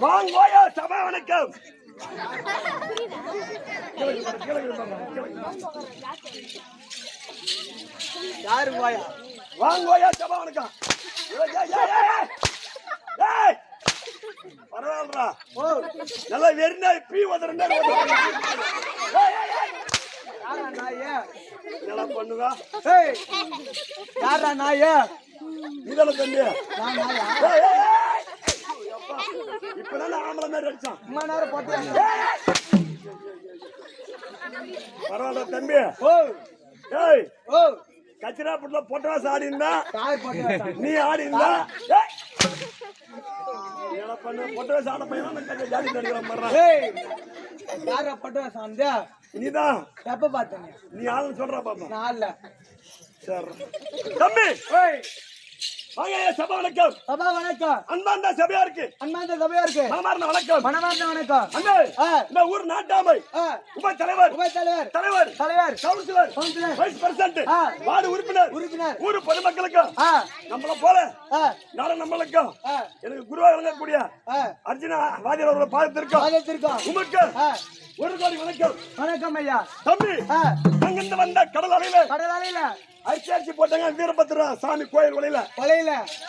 வாங்கோயா சபா வணக்கம். யாரு போயா? வாங்கோயா சபா வணக்கம். பரவாயில்லா. ஓ நல்லா வெறினா பீ வந்துருந்தா யாரா நாயே? நல்லா பண்ணுவா. ஏய் யாரா நாயே? இதெல்லாம் தம்பி நான் நாயா? இப்பதான் ஆம்பளை மாதிரி அடிச்சான். அம்மா நேரம் போட்டு பரவாயில்ல தம்பி. ஓ ஏய் ஓ கச்சிரா புட்ல பொட்டவாசம் ஆடி இருந்தா யார் போட்டு நீ ஆடி இருந்தா என்ன பண்ண பொட்டவாசம் ஆட பையன் ஜாலி நடிக்கிற மாதிரி. ஏய் யாரா போட்டு சாந்தே? நீதான் எப்ப பார்த்தீங்க? நீ ஆளுன்னு சொல்ற பாப்பா. நான் இல்ல. சரி தம்பி ஏய் வாங்க சபா வணக்கம். சபா வணக்கம். அன்பார்ந்த சபையா இருக்கு. அன்பார்ந்த சபையா இருக்கு. மனமார்ந்த வணக்கம். மனமார்ந்த வணக்கம். அண்ணே இந்த ஊர் நாட்டாமை உப தலைவர் தலைவர் கவுன்சிலர் வைஸ் பிரசிடென்ட் வார்டு உறுப்பினர் ஊர் பொதுமக்களுக்கு நம்மள போல நானும் நம்மளுக்கு எனக்கு குருவா வழங்கக்கூடிய அர்ஜுனா வாதியார் அவர்களை பார்த்திருக்கோம். உமக்கு ஒரு கோடி வணக்கம். வணக்கம் ஐயா. தம்பி அங்கிருந்து வந்த கடல் அலையில அரிசி போட்டாங்க வீரபத்ர சாமி கோயில் வலையில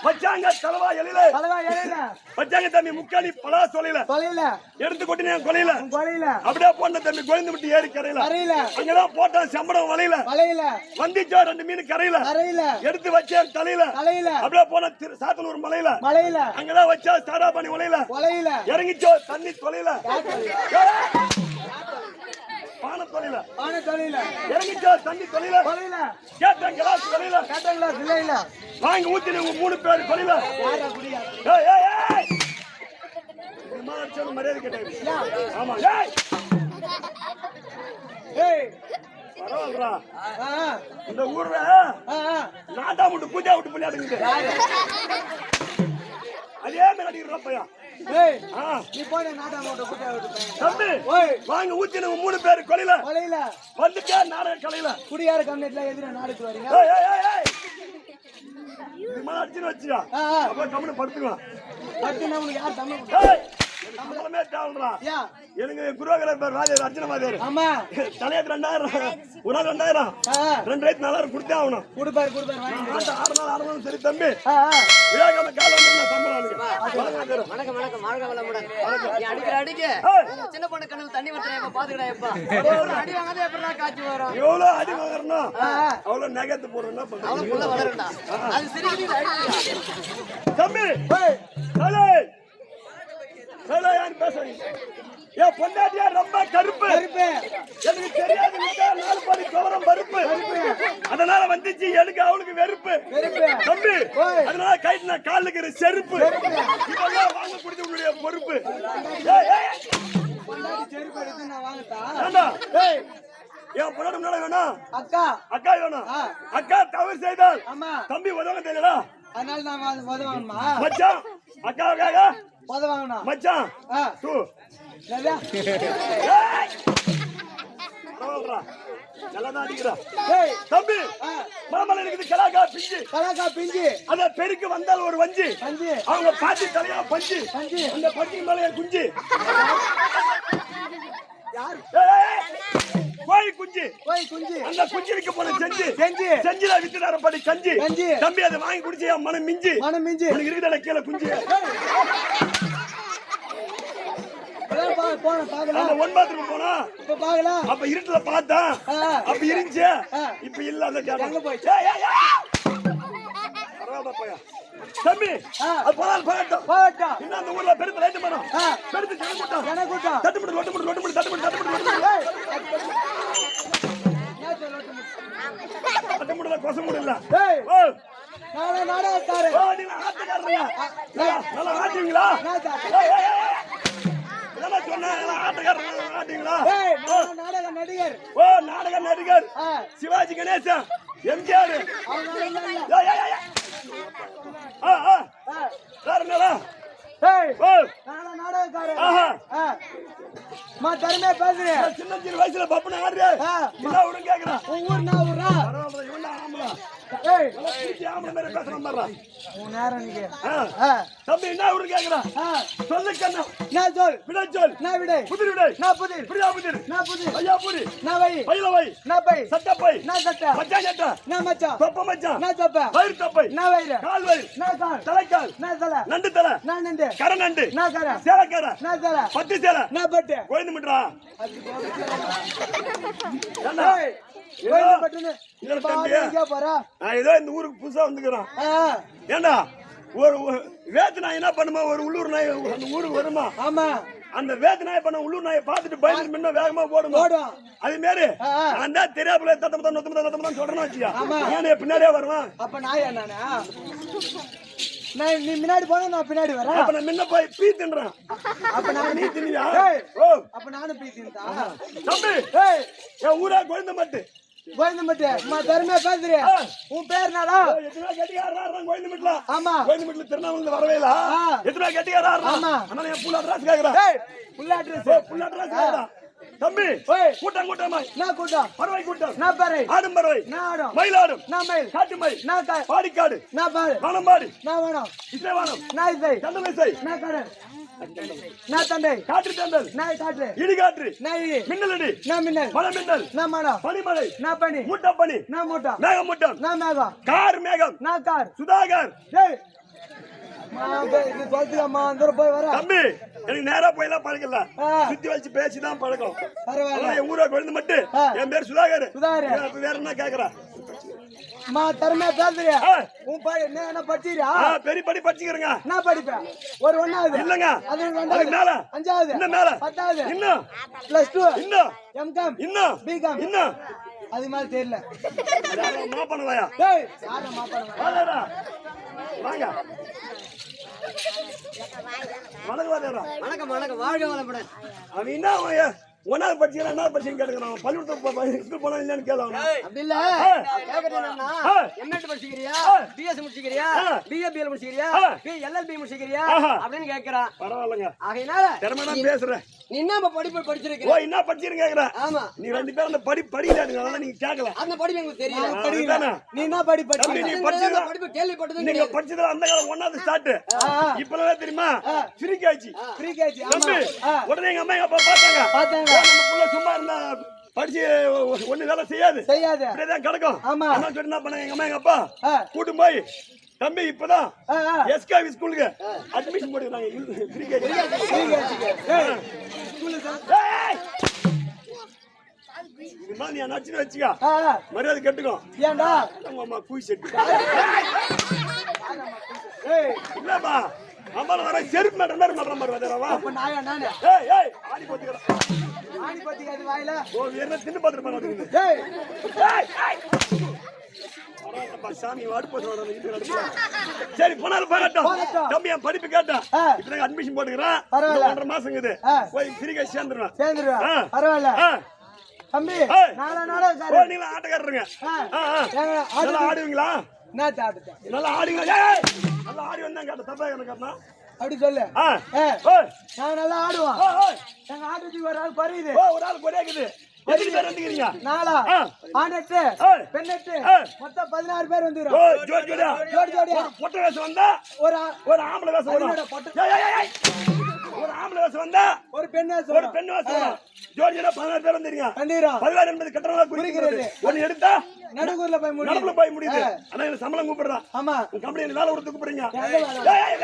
வச்சாங்க தலவா எழில வச்சாங்க தம்பி முக்காணி பலா சொலையில எடுத்து கொட்டினே கொலையில அப்படியே போன தம்பி கோயந்து விட்டு ஏறி கரையில அங்கதான் போட்டான் சம்பளம் வலையில வந்திச்சோ 2 மீன் கரையில எடுத்து வச்சேன் தலையில அப்படியே போன சாத்தனூர் மலையில அங்கதான் வச்சா சாராபாணி வலையில இறங்கிச்சோ தண்ணி தொலையில பான தொலையில இறங்கிச்சோ தண்ணி தொலையில கேட்டேன் கிளாஸ் தொலையில வாங்க ஊத்தி 3 பேர் கொலையில மரியாதை கேட்டாங்க. ஆமா பரவாயில்லா. இந்த ஊர்ல நாட்டா விட்டு பூஜா விட்டு விளையாடுங்க. அதே மாதிரி அடிக்கிற பையா. தம்பி வாங்க ஊத்தி 3 பேர் கொலையில வந்துட்டே நாடக கலையில குடியார கம்யூனிட்டில எதிர நாடுக்கு வரீங்க. அடிச்சுன்னு வச்சியா அப்ப கம்முன்னு படுத்துக்கலாம். யார் தமிழ் சம்பளமே தேவல்றா. எனக்கு குருவாகர் பேர் வாதியார் அர்ஜுன வாதியார். ஆமா தலையத்து 2000 ஒரு நாள் 2000 2400 கொடுத்தே ஆகணும். கொடுப்பாரு ஆடணும் சரி தம்பி. வியாகம கால வந்து சம்பளம் வணக்கம் வாழ்க வளமுடன். நீ அடிக்கிற அடிக்க சின்ன பொண்ணு கண்ணுல தண்ணி வத்துறேன் பாத்துக்கடா எப்பா. அடி வாங்காத எப்படா காட்சி வரும். எவ்வளவு அடி வாங்கறணும் அவ்வளவு நகத்து போறேன்னா அவ்வளவு புள்ள வளரண்டா. அது சிரிக்குது தம்பி. என் பொண்டாட்டியா ரொம்ப கருப்பு எனக்கு தெரியாது. 4 படி கவரம் பருப்பு அதனால வந்துச்சு எனக்கு அவளுக்கு வெறுப்பு தம்பி. அதனால கைட்டு நான் காலுக்கு செருப்பு இதெல்லாம் வாங்க குடிச்சு உன்னுடைய பொறுப்பு. என் பொண்ணு முன்னாடி வேணும் அக்கா வேணும். அக்கா தவறு செய்தால் தம்பி உதவ தெரியல. அதனால நான் உதவணுமா மச்சான் அக்காவுக்காக உதவணும் மச்சான் நல்லா அடிக்கிறா தம்பி. மாமலை இருக்குது கலாக்கா பிஞ்சு அத பெருக்கு வந்தால் ஒரு வஞ்சி அவங்க பாட்டி தலையா பஞ்சு அந்த பஞ்சு மேல குஞ்சு கோய் குஞ்சு அந்த குஞ்சு விற்க போன செஞ்சில வித்துடார படி கஞ்சி தம்பி அதை வாங்கி குடிச்சு மனம் மிஞ்சி இருக்குதா கீழே குஞ்சு. ஒன் பாத்ரூம் போனா அப்ப இருட்டுல பார்த்தா அப்ப இருந்துச்சு இப்ப இல்ல. அந்த தம்பி போகட்டும். இன்னும் அந்த ஊர்ல பெருத்த லைட் மரம் பெருத்து ஜனக்கூட்டம் தட்டுமுட்டு லொட்டுமுட்டு தட்டுமுட்டு கொசமுடு இல்ல. நாடகக்காரன் நல்லா ஆட்டுவீங்களா? ஆட்டுங்களா? நாடக நடிகர் சிவாஜி கணேசன் எம்ஜிஆர் தருமையா பேசுறேன். சின்ன வயசுல பப்புன்னு ஆடுறேன் கேக்குறேன். ஊர் நான் ஊரா ஆம்பளை பேசுற சொல்றான் உன் நேரம் நீங்க தம்பி என்ன ஊரு கேக்குறான் சொல்லு கண்ணா நான் சொல் விடை சொல் நான் விடை புதிர் விடை நான் புதிர் புரியா புதிர் நான் புதிர் ஐயா புரி நான் வை பையில வை நான் பை சட்டப்பை நான் சட்டை மச்சான் சட்டை நான் மச்சான் தொப்ப மச்சான் நான் தொப்பை வயிறு தொப்பை நான் வயிறு கால் வயிறு நான் கால் தலைக்கால் நான் தலை நண்டு தலை நான் நண்டு கரை நண்டு நான் கரை சேலக்கரை நான் தலை பத்து சேலை நான் பட்டு கோயிந்து மிட்றா ஏய் கோயிந்து பட்டுன்னு இல்ல பாரு தம்பி எங்க போறா நான் ஏதோ இந்த ஊருக்கு புதுசா வந்துக்கிறேன் ஏண்டா ஒரு வேத்து நாய் என்ன பண்ணுமா ஒரு உள்ளூர் நாய் அந்த ஊருக்கு வருமா ஆமா அந்த வேத்து நாய் பண்ண உள்ளூர் நாயை பார்த்துட்டு பயந்து முன்ன வேகமா ஓடுமா ஓடும் அது மாரி நான் தான் தெரியாப்புல தத்தம் சொல்றேன்னு வச்சியா ஏன் பின்னாடியே வருவான் அப்ப நாயா நானா நான் நீ முன்னாடி போனா நான் பின்னாடி வரேன் அப்ப நான் முன்ன போய் பீ தின்றேன் அப்ப நான் நீ தின்னியா ஏய் ஓ அப்ப நானும் பீத்தின்டா தம்பி ஏய் என் ஊரா கோயந்த மட்டு கோயந்த மட்டு அம்மா தர்மே பேசுறியா உன் பேர் என்னடா எத்தனை கட்டிக்காரா கோயந்த மட்டுல ஆமா கோயந்த மட்டுல திருநாவூர்ல வரவே இல்ல எத்தனை கட்டிக்காரா ஆமா ஆனா என் புள்ள அட்ரஸ் கேக்குறா ஏய் புள்ள அட்ரஸ் புள்ள அட்ரஸ் கேக்குறா தம்பி ஏய் கூட்டம் கூட்டமா நான் கூட்டம் பறவை கூட்டம் நான் பறவை ஆடும் பறவை நான் ஆடும் மயிலாடும் நான் மயில் காட்டு மயில் நான் பாடிக்காடு நான் பாடு வானம்பாடி நான் வேணும் இசைவானம் நான் இசை கண்டமிசை நான் கடல் நான் தண்டை காற்று தண்டல் நான் காற்று இடிகாற்று நான் இடி மின்னலடி நான் மின்னல் மலை மின்னல் நான் மனம் பனிமலை நான் பனி மூட்டப்பனி நான் மூட்டம் மேகமூட்டம் நான் மேகம் கார் மேகம் நான் கார் சுதாகர் ஏய் இது சொல்லுமா அந்த போய் வர தம்பி எனக்கு நேரா போயெல்லாம் பழகல ஆ. சுத்தி வச்சு பேசிதான் பழக்கம் பரவாயில்ல அதான் என் ஊரா குழந்தை மட்டும் ஆ. என் பேர் சுதாகர் சுதாகர். இப்ப வேற என்ன கேக்குறா அம்மா தரமே பேசுறியா ஆ. உன் பை என்ன படிச்சிரியா பெரிய படி படிச்சுக்கிறேங்க நான் படிப்பேன் ஒரு ஒண்ணாவது இல்லங்க அது அதுக்கு ரெண்டாவது மேல அஞ்சாவது இன்னும் மேல பத்தாவது இன்னும் +2 இன்னும் எம்காம் இன்னும் பிகாம் இன்னும் அது மாதிரி தெரியல மா பண்ணலையா டேய் யார மாப்பாங்க வாங்க வணக்கம் வாதேரா வணக்கம் வணக்கம் வாழ்க வளமுடன் அவன் என்ன ஒன்னாவது படிச்சுக்கிறேன் என்ன படிச்சுன்னு கேட்கறான் பள்ளிக்கூடத்துக்கு ஸ்கூல் போனா இல்லைன்னு கேட்கலாம் அப்படி இல்ல கேக்குறது என்னன்னா எம்எட் படிச்சிக்கிறியா பிஎஸ் முடிச்சிக்கிறியா பிஏபிஎல் முடிச்சிக்கிறியா எல்எல்பி முடிச்சிக்கிறியா அப்படின்னு கேக்குறான் பரவாயில்லைங்க ஆகையினால திறமைதான் பேசுறேன் நீ என்ன படிப்பு ஓ படிச்சிருக்க என்ன படிச்சுன்னு கேக்குறேன் ஆமா நீ ரெண்டு பேரும் அந்த படிக்கலாங்க அதெல்லாம் நீங்க கேட்கல அந்த படிப்பு எங்களுக்கு தெரியல அதுதானே. நீ என்ன படி தம்பி, நீ படிச்ச படிச்சதா அந்த படிப்பு கேள்விப்பட்டது நீங்க படிச்சதுல அந்த காலம் ஒன்னாவது ஸ்டார்ட் இப்பதான் தெரியுமா ஃப்ரீ ஆச்சு ஃப்ரீ கேஜி ஆமா தம்பி உடனே எங்க அம்மா எங்க அப்பா பார்த்தாங்க பார்த்தாங்க நம்ம புள்ள சும்மா இருந்தா படிச்சு ஒண்ணு வேலை செய்யாது செய்யாத இப்படியேதான் கிடக்கும் ஆமா. அண்ணா சொல்லி என்ன பண்ணாங்க எங்க அம்மா எங்க அப்பா ஆ. கூட்டு போய் தம்பி இப்பதான் ஆ, ஆ. எஸ்காவி ஸ்கூலுக்கு அட்மிஷன் போட்டுக்கிறாங்க ஃப்ரீ கேஜி ஃப்ரீ கேஜிக்கு ஏய் ஸ்கூல்ல இதுமா நீ நச்சுன்னு வச்சுக்கா ஆ மரியாதை கெட்டுக்கோ ஏன்டா உங்க அம்மா கூய் செட்டு ஏய் இல்லப்பா அம்மால வர செருப்பு மேட்டர் மாதிரி மாட்டற மாதிரி வதரவா அப்ப நாயா நானே ஏய் ஏய் ஆடி போட்டுக்கற ஆணி பத்தி அது வாயில ஓ என்ன தின்னு பாத்துட்டு போறாங்க ஏய் ஏய் ஏய் அப்பா சாமி வாடு போட்டு வராங்க இந்த இடத்துல சரி போனாலும் போகட்டும் போகட்டும். தம்பி என் படிப்பு கேட்டா ஆ. இப்ப அட்மிஷன் போட்டுக்கறேன் பரவாயில்ல. 1.5 மாசம் இருக்குது ஆ. போய் ஃப்ரீ சேர்ந்துருவேன் சேர்ந்துருவா ஆ. பரவாயில்ல ஆ. தம்பி ஏய். நாளா ஓ சார் நீங்க ஆட்டக்காரருங்க ஆ. ஆ, ஆ. ஏங்க, நல்லா ஆடுவீங்களா நான் சாப்பிட்டேன் நல்லா ஆடுவீங்களா ஏய் நல்லா ஆடி வந்தா கேட்ட தப்பா எனக்கு கேட்டா அப்படி சொல்லு ஆ ஏய் ஓய் நான் நல்லா ஆடுவோம் ஓய் எங்க ஆட்டத்துக்கு ஒரு ஆள் பரியுது ஓ ஒரு ஆள் கொடையாக்குது எத்தனை பேர் வந்துக்கிறீங்க நாளா ஆ. ஆண்டெட்டு ஏய். பெண்ணெட்டு ஏய். மொத்தம் 16 பேர் ஓ வந்துரும் ஜோடி ஜோடியா ஜோடி ஜோடியா ஒரு பொட்டை வேஷம் வந்தா ஒரு ஒரு ஆம்பளை வேஷம் வரும் என்னடா பொட்டை? ஏய், ஏய், ஏய், ஏய். ஒரு ஆம்பளை வேஷம் வந்தா ஒரு பெண்ணே ஒரு சொல்றோம் பெண் வேஷம் வரும் ஜோடி ஜோடியா 16 பேர் வந்துறீங்க கண்டிரா 16 என்பது கட்டணமா குறிக்கிறது குறிக்கிறது. ஒன்னு எடுத்தா நடுக்கூர்ல போய் நடப்புல முடியும் போய் முடியுது ஆனா எனக்கு சம்பளம் கூப்பிடுறா ஆமா உங்க கம்பெனில வேலை கொடுத்து கூப்பிடுறீங்க எங்க வேலை? ஏய், ஏய்,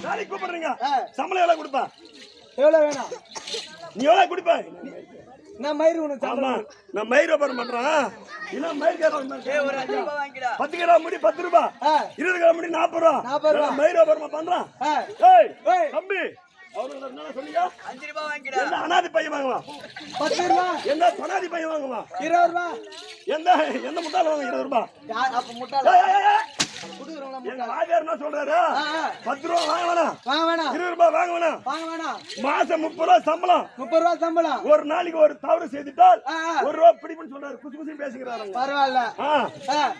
வேலைக்கு கூப்பிடுறீங்க சம்பளம் எவ்வளவு கொடுப்பா எவ்வளவு வேணும் நீ எவ்வளவு கொடுப்ப நான் மயிறு உனக்கு ஆமா சாப்பிடுறேன் நான் மயிர் வியாபாரம் பண்றேன் இல்ல மயிர் வியாபாரம் வாங்கிடா 10 கிராம் முடி 10 ரூபாய் 20 கிராம் முடி 40 ரூபாய் 40 ரூபாய். நான் மயிர் வியாபாரம் பண்றேன் ஏய் ஏய். தம்பி அவனுக்கு என்ன சொல்லுங்க 5 ரூபாய் வாங்கிடா என்ன அனாதி பையன் வாங்குவான் 10 ரூபா என்ன பனாதி பையன் வாங்குவான் 20 ரூபா எந்த எந்த முட்டாள் வாங்க 20 ரூபாய் யார் அப்ப முட்டாள ஏய், ஏய், ஏய். குடுக்குறவங்கள எங்க வாத்தியார் என்ன சொல்றாரு ஆ, ஆ. 10 ரூபாய் வாங்க வேணாம் வாங்க வேணாம் 20 ரூபாய் வாங்க வேணாம் வாங்க வேணாம் மாசம் 30 ரூபாய் சம்பளம் 30 ரூபா சம்பளம் ஒரு நாளைக்கு ஒரு தவறு செய்துட்டால் ஆ, ஆ. 1 ரூபாய் பிடிப்புன்னு சொல்றாரு குசி குசி பேசிக்கிறாருங்க பரவாயில்ல ஆ,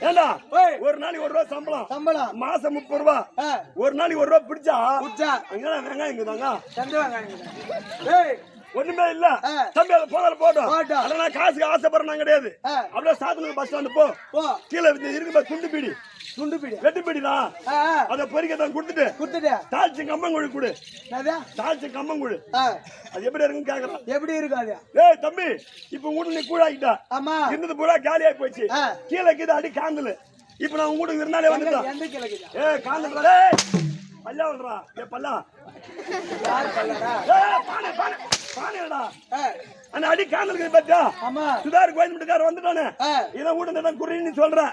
ஏண்டா ஏய். ஒரு நாளைக்கு 1 ரூபாய் சம்பளம் சம்பளம் மாசம் 30 ரூபாய் ஆ, ஒரு நாளைக்கு 1 ரூபாய் பிடிச்சா உச்சா அங்க வெங்காயம் இருக்குதாங்க சந்து வாங்க ஏய் ஒண்ணுமே இல்ல தம்பி அதை போதால போட்டோம் அதெல்லாம் காசுக்கு ஆசைப்படுறேன் கிடையாது அப்படியே சாத்தனூர் பஸ் ஸ்டாண்டு போ கீழே இருக்கு துண்டு பீடி வெட்டு பீடிதான் அதை பொறிக்கத்தான் கொடுத்துட்டு தாழ்ச்சி கம்மங்குழி கொடு தாழ்ச்சி கம்மங்குழி அது எப்படி இருக்குன்னு கேக்குறான் எப்படி இருக்காது ஏய் தம்பி இப்ப உங்க நீ கூடாக்கிட்டா இருந்தது பூரா காலியா போச்சு கீழே கீழே அடி காந்தல் இப்ப நான் உங்க வீட்டுக்கு இருந்தாலே வந்துட்டேன் ஏ காந்தல் பல்லா வல்றா ஏ பல்லா பானைடா அந்த அடி காந்தல் பத்தியா சுதார் கோயம்புட்டுக்கார வந்துட்டானே இதை வீட்டு குறின்னு சொல்றேன்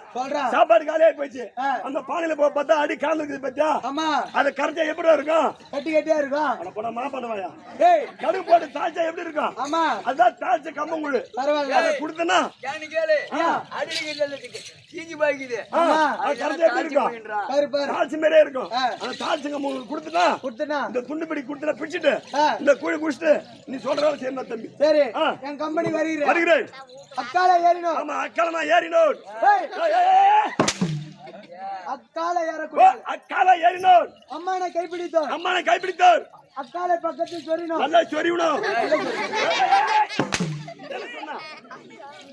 சாப்பாடு காலியா போயிடுச்சு அந்த பானையில பார்த்தா அடி காந்தல் பத்தியா அது கரைச்சா எப்படி இருக்கும் கட்டியா இருக்கும் போன மா பண்ணுவாயா கடுகு போட்டு தாழ்ச்சா எப்படி இருக்கும் அதான் தாழ்ச்ச கம்பங்குழு அதை கொடுத்தனா தாழ்ச்சி மாதிரியே இருக்கும் அந்த தாழ்ச்சி கம்பங்குழு கொடுத்தனா இந்த துண்டு பிடி கொடுத்தா பிடிச்சிட்டு இந்த குழி குடிச்சிட்டு நீ சொல்ற செய்யணும் தம்பி சரி என் கம்பெனி வருகிறேன் அக்கால ஏறினோம் ஆமா அக்கால நான் ஏறினோம் அக்கால ஏறினோம் அம்மானை கைப்பிடித்தோர் அக்காலை பக்கத்தில் சொறினோம் நல்லா சொறியணும்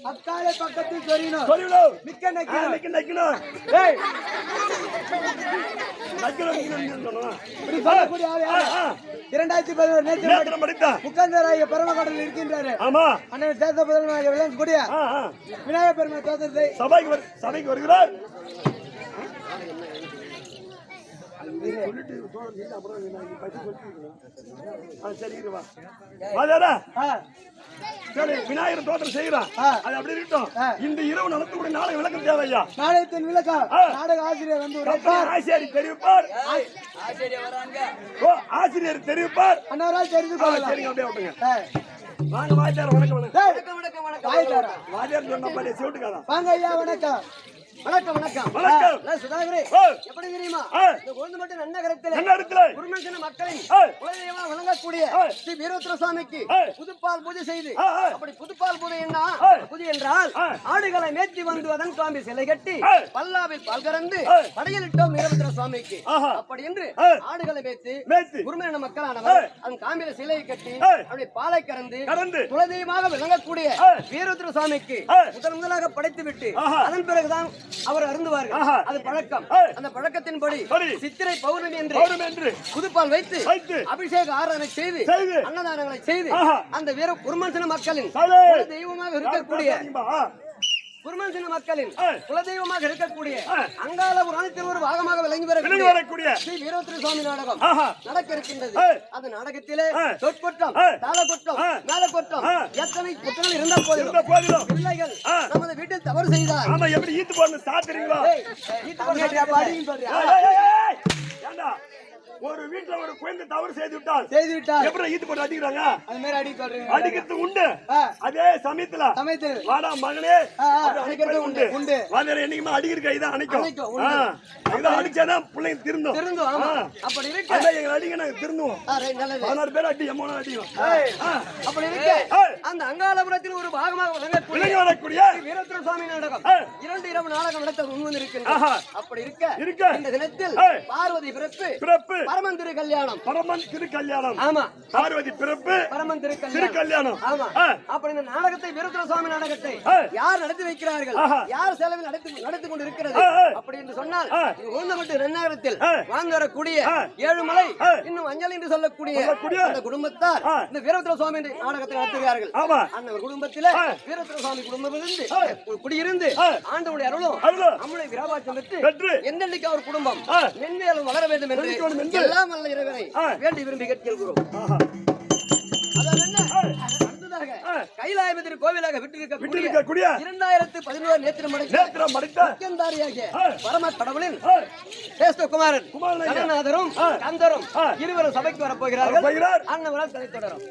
அக்காலை பக்கத்தில் சொறினோம் மிக்க நக்கணும் ஏய் நக்கணும் இப்படி சொல்லக்கூடிய ஆள் யாரு 2011 நேற்று படித்தா முக்கந்தராய பரமகடலில் இருக்கின்றாரு ஆமா அண்ணன் தேச முதல்வராக விளங்கக்கூடிய விநாயகர் பெருமாள் தோற்றத்தை சபைக்கு வருகிறார் விநாயகர் தோற்றம் செய்யறான் அது அப்படி இருக்கட்டும் இந்த இரவு நடத்தக்கூடிய நாடக விளக்கம் தேவையா நாடகத்தின் விளக்கம் நாடக ஆசிரியர் வந்து ஆசிரியர் தெரிவிப்பார் ஆசிரியர் தெரிவிப்பார் அன்னவரால் தெரிந்து சரிங்க அப்படியே விட்டுங்க வாங்க வாய்த்தார வணக்கம் வாத்தியார் சொன்ன பாரு சிவட்டுக்காரன் வாங்க ஐயா வணக்கம் சுதாகரே எப்படி தெரியுமா இந்த கோயம்புத்தூர் நன்னகரத்தில் குருமஞ்சன மக்களின் குலதெய்வமாக விளங்கக்கூடிய ஸ்ரீ வீரபத்ர சுவாமிக்கு புதுப்பால் பூஜை செய்து அப்படி புதுப்பால் பூஜை என்றால் ஆடுகளை மேய்ச்சி வந்து அதன் சுவாமி சிலை கட்டி பல்லாவில் பால் கறந்து படையலிட்டோம் வீரபத்ர சுவாமிக்கு அப்படி என்று ஆடுகளை மேய்த்து குருமஞ்சன மக்களானவர் அதன் காம்பில சிலையை கட்டி அப்படி பாலை கறந்து குலதெய்வமாக விளங்கக்கூடிய வீரபத்ர சுவாமிக்கு முதலாக படைத்து விட்டு அதன் பிறகுதான் அவர் அருந்துவார்கள் அது பழக்கம் அந்த பழக்கத்தின்படி சித்திரை பௌர்ணமி என்று புதுப்பால் வைத்து அபிஷேக ஆராதனை செய்து அன்னதானங்களை செய்து அந்த வீர குருமஞ்சன மக்களின் தெய்வமாக இருக்கக்கூடிய குருமஞ்சன மக்களின் குலதெய்வமாக இருக்கக்கூடிய அங்கால புராணத்தில் ஒரு பாகமாக விளங்கி வரக்கூடிய ஸ்ரீ வீரபத்ர சுவாமி நாடகம் நடக்க இருக்கின்றது அந்த நாடகத்திலே சொற்குற்றம் தாளக்குற்றம் மேலக்குற்றம் எத்தனை குற்றங்கள் இருந்த போதிலும் பிள்ளைகள் நமது வீட்டில் தவறு செய்தார் எப்படி ஈத்து போடணும் சாத்துறீங்களா ஒரு வீட்டுல ஒரு குழந்தை தவறு செய்து விட்டால் எப்படி ஈத்து போட்டு அடிக்கிறாங்க அடிக்கிறது உண்டு அதே சமயத்துல வாடா மகனே அடிக்கிறது உண்டு வாடா என்னைக்குமே அடிக்கிற கைதான் அணைக்கும் அடிச்சாதான் பிள்ளைங்க திருந்தும் அப்படி இருக்கு எங்களை அடிக்க நாங்க திருந்துவோம் 16 பேர் அடி எம்மோனா அடிக்கும் அப்படி இருக்கு அந்த அங்காளபுரத்தில் ஒரு பாகமாக விளங்கக்கூடிய வீரபத்ர சுவாமி நாடகம் 2 இரவு நாடகம் நடத்த முன்வந்து இருக்கின்றது அப்படி இருக்க இந்த தினத்தில் பார்வதி பிறப்பு பரமன் திரு கல்யாணம் ஆமா பார்வதி பிறப்பு பரமன் திரு கல்யாணம் ஆமா அப்படி இந்த நாடகத்தை வீரபத்ர சுவாமி நாடகத்தை யார் நடத்தி வைக்கிறார்கள் யார் செலவில் நடத்தி கொண்டு இருக்கிறது அப்படி என்று சொன்னால் ஓந்தமட்டு நன்னகரத்தில் வாழ்ந்து வரக்கூடிய ஏழுமலை இன்னும் அஞ்சலி என்று சொல்லக்கூடிய அந்த குடும்பத்தார் இந்த வீரபத்ர சுவாமி நாடகத்தை நடத்துகிறார்கள் அந்த குடும்பத்தில் வீரபத்ர சுவாமி குடும்பத்திலிருந்து குடியிருந்து ஆண்டவனுடைய அருளும் நம்முடைய விராபாச்சம் பெற்று எந்தெண்ணிக்கு அவர் குடும்பம் மென்மேலும் வளர வேண்டும் என்று எல்லாம் வல்ல இறைவனை வேண்டி விரும்பி கேட்கிறோம். கைலாயபதி கோவிலாக விட்டிருக்கக்கூடிய 2011 நேத்திரம் மடித்த பரம கடவுளின் சேஷ்டகுமாரன் கணநாதரும் கந்தரும் இருவரும் சபைக்கு வரப்போகிறார்கள். அன்னவரால் கதை தொடரும்.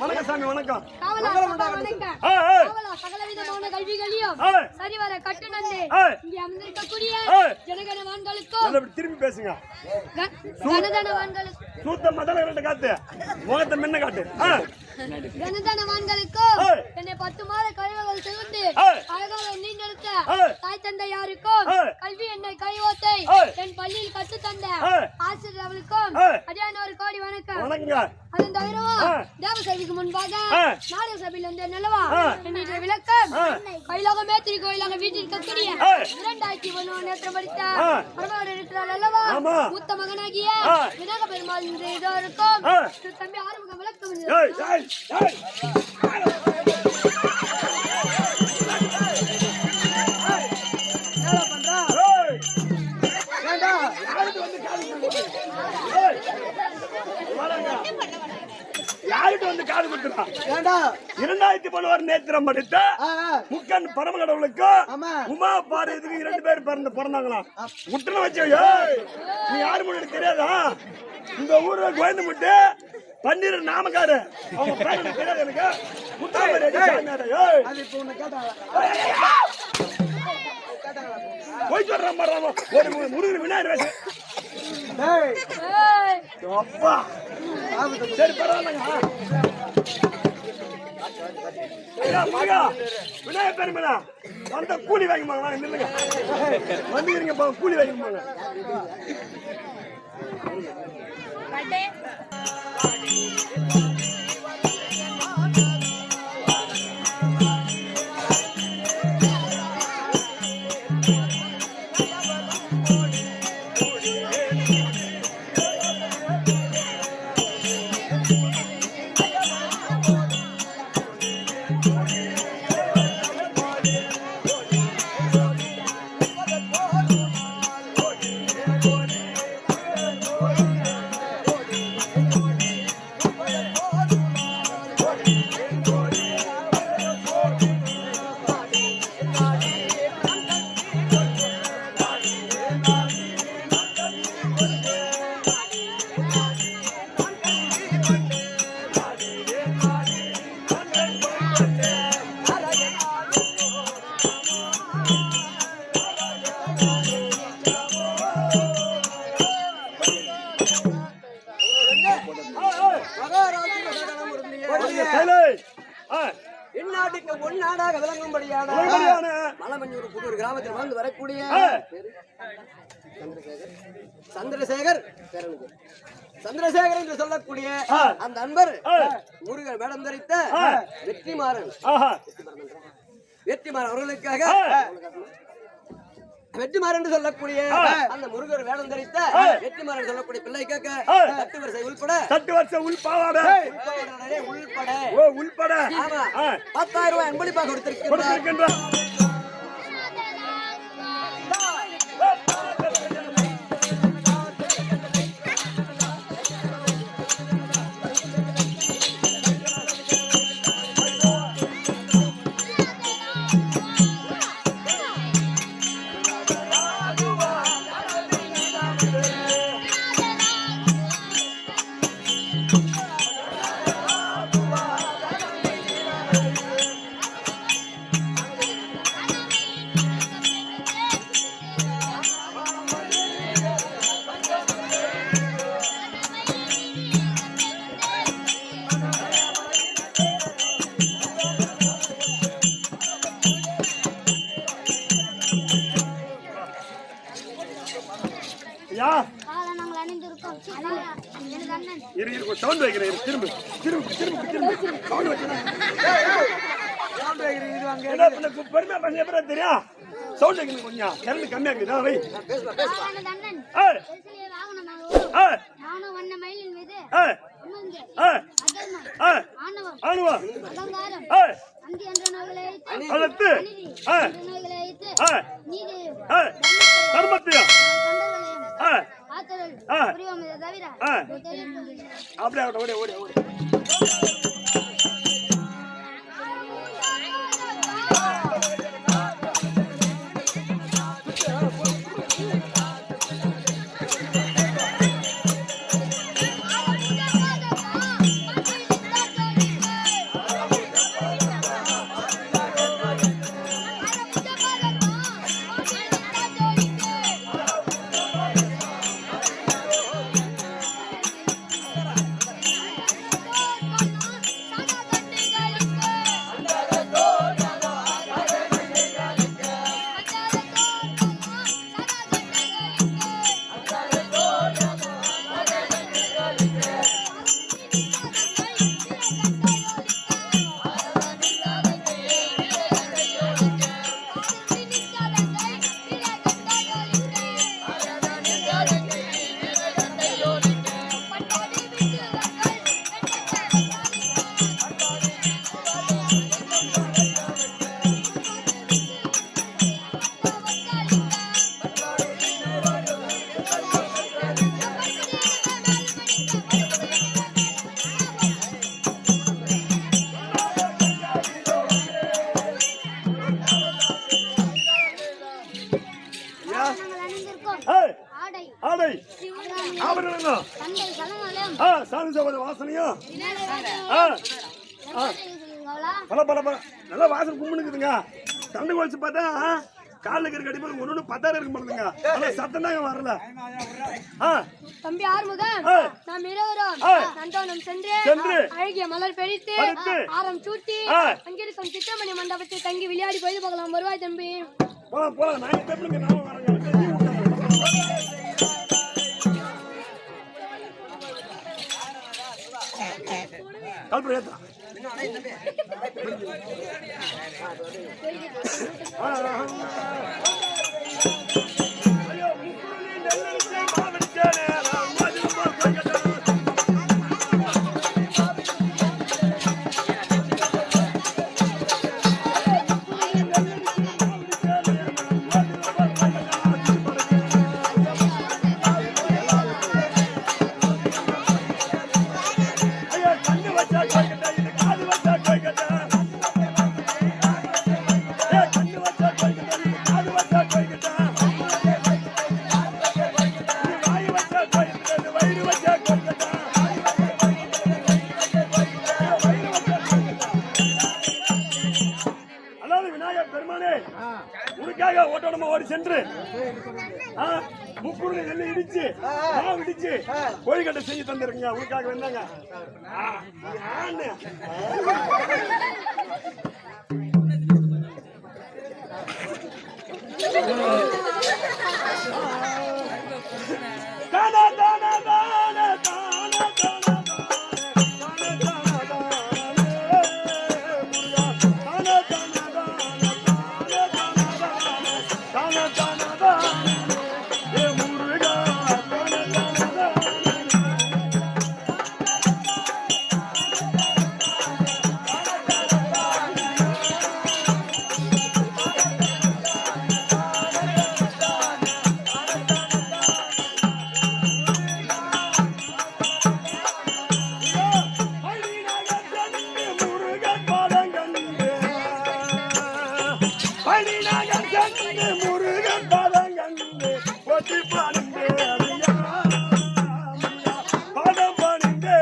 வணக்கம் சாமி வணக்கம் காவலா வணக்கம் ஆ, ஆ, காவலா சகலவிதமான கல்விகளையும் ஆ. சரிவர கட்டுணர்ந்து ஆ. இங்கே அமர்ந்திருக்கக்கூடிய ஆ. ஜனகணவான்களுக்கும் நல்லா இப்படி திரும்பி பேசுங்க கனதனவான்களுக்கும் சூத்த மதல ரெண்டு காத்து முகத்தை முன்ன காட்டு ஆ, கனதனவான்களுக்கும் ஆ. என்னை 10 மாத கழிவுகள் செலுத்து ஆ. அழகாக நீண்டெடுத்த ஆ. தாய் தந்தையாருக்கும் ஆ. கல்வி என்னை கைவோத்தை ஆ. என் பள்ளியில் கற்றுத் தந்த ஆ. ஆசிரியர்களுக்கும் ஆ. அடியான ஒரு கோடி வணக்கம் வணக்கங்க அதன் தவிரவும் ஆ. தேவசபைக்கு முன்பாக ஆ. நாடக சபையில் வந்த நிலவா ஆ. என்ற விளக்கம் ஆ. கைலாகமே திருக்கோயிலாக வீட்டில் கக்கூடிய ஆ. 2001 நேற்றம் படித்த ஆ. பரமவர் இருக்கிறார் அல்லவா ஆமா. மூத்த மகனாகிய ஆ. விநாயக பெருமாள் என்ற இதோருக்கும் ஆ. திரு தம்பி ஆறுமுகம் விளக்கம் ஏய் ஏய் ஏய் என்ன பண்றா ஏய் ஏண்டா யாருக்கு வந்து காது குத்துறா? ஏய் வாடங்க யாருக்கு வந்து காது குத்துறா? ஏண்டா 2011 நேத்திரம் படித்த ஆ, ஆ. முக்கன் பரமகடவுளுக்கு ஆமா. உமா பார்வதிக்கு 2 பேர் பிறந்தாங்களாம் முட்டன வச்சு ஏய் நீ யாரு முன்னாடி தெரியாதா இந்த ஊர்ல கோயந்து முட்டு பன்னீர் நாமக்காரு அவங்க பேர் எனக்கு தெரியாது எனக்கு முத்தாமரை சாமியாரே ஏய் அது இப்ப உன்னை கேட்டாங்களா போய் சொல்றான் பாறாம ஒரு முருகன் விநாயகர் வேஷம் டேய் ஏய், அப்பா ஆபத்து சரி பரவாயில்லைங்க மகா விநாயகர் பெருமனா வந்த கூலி வாங்கிப்பாங்க நில்லுங்க வந்துக்கிறீங்க கூலி வாங்கிப்பாங்க இந்நாட்டுக்கு ஒன்னாடாக விளங்கும்படியான மலமஞ்சூர் புதூர் கிராமத்தில் வாழ்ந்து வரக்கூடிய சந்திரசேகர் சந்திரசேகர் என்று சொல்லக்கூடிய அந்த அன்பர் முருகன் வேடம் தரித்த வெற்றிமாறன் அவர்களுக்காக வெற்றிமாறன் என்று சொல்லக்கூடிய அந்த முருகர் வேடம் தரித்த வெற்றிமாறன் சொல்லக்கூடிய பிள்ளைக்காக தட்டு வரிசை உள்பட உள்பட 10,000 ரூபாய் அன்பளிப்பாக கொடுத்திருக்கிறார். நாங்கள் அணிந்திருக்கோம் எனது அண்ணன் சவுண்ட் வைக்கிறேன் திரும்ப சவுண்ட் வைக்கிறேன் பெருமை பண்ண எப்படி தெரியும் சவுண்ட் வைக்கணும் கொஞ்சம் கரண்ட் கம்மியா இருக்குதா வை எனது அண்ணன் ஏய், பெருசிலே வாகனமாகவும் ஏய், நானும் வண்ண மயிலின் மீது ஏய், அமர்ந்து ஏய், அதர்மம், ஏய், ஆணவம், ஆணுவா அகங்காரம், ஏய், அந்தி என்ற நோய்களை அழித்து, அழுத்து அநீதி ஏய், என்ற நோய்களை அழித்து, ஏய், நீதியையும் ஏய், தர்மத்தையும் தொண்டர்களையும் ஏய், காத்தல் புரிவோம் இதை தவிர ஏய், ஒரு தொழில் இல்லை. அப்படியே ஓடி ஓடி ஓடி நாங்கள் அணிந்திருக்கும் ஏய், ஆடை ஆடை சிவகாமி ஆபரணம் தந்தை கலமலம் சாமி சோபர வாசனையும் விநாயகர் ஆ, சொல்லுங்களா பல பல பல நல்லா வாசனை கும்பிடுக்குதுங்க. தண்டை குளிச்சு பார்த்தா காலில் இருக்கிற கடிப்பது ஒன்று 10,000 இருக்க மாட்டேங்க. ஆனால் சத்தம் தாங்க வரல. தம்பி ஆறுமுகம் நாம் இருவரும் நந்தவனம் சென்று அழகிய மலர் பறித்து ஆரம் சூட்டி அங்கிருக்கும் சித்தமணி மண்டபத்தில் தங்கி விளையாடி பொழுது போகலாம். வருவாய் தம்பி. போலாம் போலாம். நான் எப்படிங்க நாம வரேங்க. கல்புரம் ஏத்தா ஐயோ முக்குருளி நெல்லடிச்சே மாவடிச்சேனே நான் மதுமா கொய்கட்டா சென்று முக்குருளை நெல்லை இடிச்சு மாவு இடிச்சு கோழிக்கட்டை செஞ்சு தந்துருங்க. உனக்காக வந்தாங்க. தானா தானா தானா தானா தானா முருகன் பாதங்கண்டு ஒட்டி பாடுந்தே பாதம் பாடுந்தே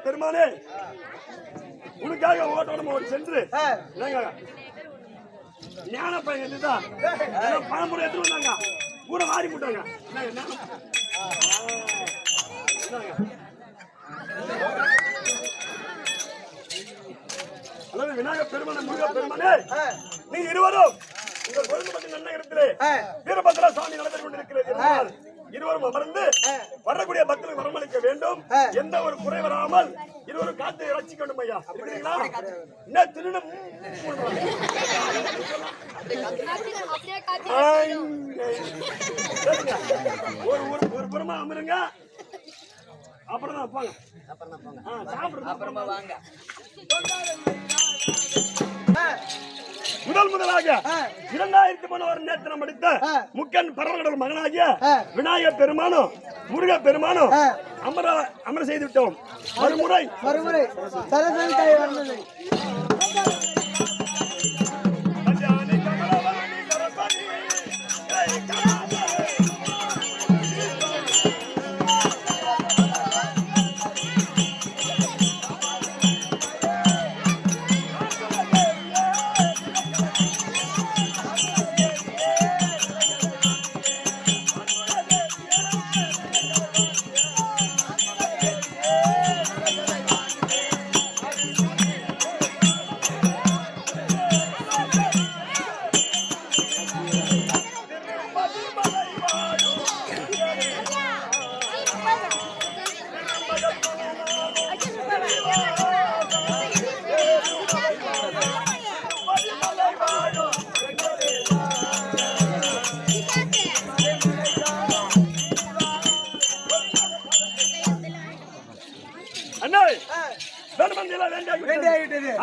பெருமானே உனக்காக ஓட்டணும் ஒரு சென்று ஞான பையன் எடுத்துதான் பழம்புரை எடுத்து வந்தாங்க கூட மாறி போட்டாங்க. அல்லது விநாயகர் பெருமானே முருக பெருமானே நீ இருவரும் உங்கள் குழந்தை நல்ல இடத்திலே வீரபத்ரா சாமி நடந்து கொண்டிருக்கிறது. இருவரும் அமர்ந்து வரக்கூடிய பக்தர்களுக்கு வரமளிக்க வேண்டும். எந்த ஒரு குறை வராமல் இருவரும் காத்து ரட்சிக்க வேண்டும். ஐயா இருக்கிறீங்களா? என்ன திருடம் ஒரு புறமா அமருங்க. அப்புறம் தான் போங்க. சாப்பிடுங்க. அப்புறமா வாங்க. முதலாக 2003 நேத்திரம் படித்த முக்கன் பரவகடல் மகனாகிய விநாயக பெருமானும் முருக பெருமானும் அமர செய்து விட்டோம். மறுமுறை சரஸ்வதி தாய் வந்தது.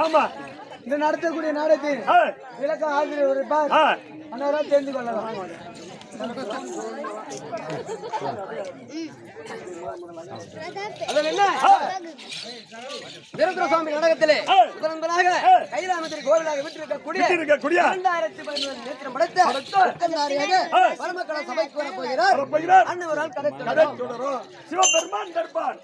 ஆமா, இந்த நடத்தக்கூடிய நாடகத்தில் விளக்கம் ஆசிரியர் ஒரு அன்னவரால் தெரிந்து கொள்ளலாம். வீரபத்ர சுவாமி நாடகத்திலே முதன்முதலாக கைலாமத்தில் கோவிலாக விட்டிருக்கக்கூடிய 2011 நேத்திரம் படைத்த பரமக்கல சபைக்கு வரப்போகிறார். அன்னவரால் கதை தொடரும். சிவபெருமான் தர்பார்